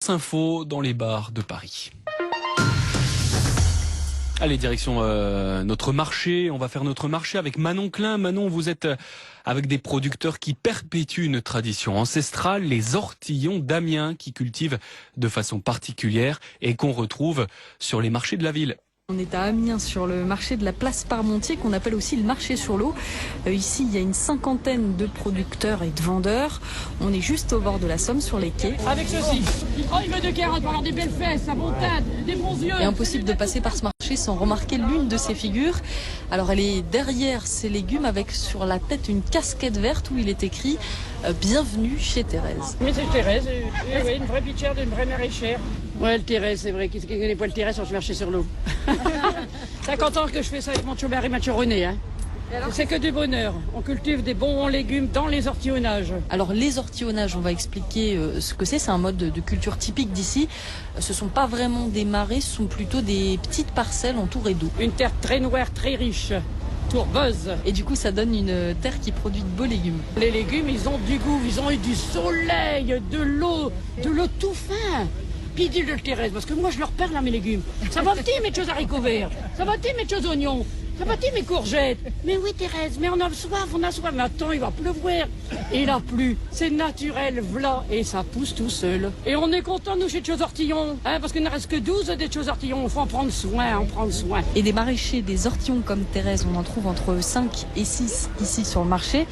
Info dans les bars de Paris. Allez, direction notre marché. On va faire notre marché avec Manon Klein. Manon, vous êtes avec des producteurs qui perpétuent une tradition ancestrale, les ortillons d'Amiens, qui cultivent de façon particulière et qu'on retrouve sur les marchés de la ville. On est à Amiens sur le marché de la place Parmentier qu'on appelle aussi le marché sur l'eau. Ici il y a une cinquantaine de producteurs et de vendeurs. On est juste au bord de la Somme sur les quais. Avec ceci. Oh, il veut de carottes pour avoir des belles fesses, la bontade, des bons yeux. Et impossible de passer par ce marché sans remarquer l'une de ces figures. Alors elle est derrière ces légumes avec sur la tête une casquette verte où il est écrit bienvenue chez Thérèse. Mais c'est Thérèse, oui, une vraie pitchère d'une vraie maraîchère. Ouais, le Thérèse, c'est vrai. Qui connaît pas le Thérèse sur le marché sur l'eau. 50 ans que je fais ça avec mon chômeur et ma René, hein. C'est que du bonheur. On cultive des bons légumes dans les ortillonnages. Alors les ortillonnages, on va expliquer ce que c'est. C'est un mode de culture typique d'ici. Ce sont pas vraiment des marais, ce sont plutôt des petites parcelles entourées d'eau. Une terre très noire, très riche, tourbeuse. Et du coup, ça donne une terre qui produit de beaux légumes. Les légumes, ils ont du goût, ils ont eu du soleil, de l'eau tout fin. Puis dis le Thérèse, parce que moi je leur perds là mes légumes. Ça va petit mes choses haricots verts, ça va petit mes choses oignons, ça va petit mes courgettes. Mais oui Thérèse, mais on a soif. Mais attends, il va pleuvoir. Et il a plu, c'est naturel, v'là, et ça pousse tout seul. Et on est content nous chez de choses ortillons, hein, parce qu'il ne reste que 12 des choses ortillons, il faut en prendre soin, Et des maraîchers, des ortillons comme Thérèse, on en trouve entre 5 et 6 ici sur le marché.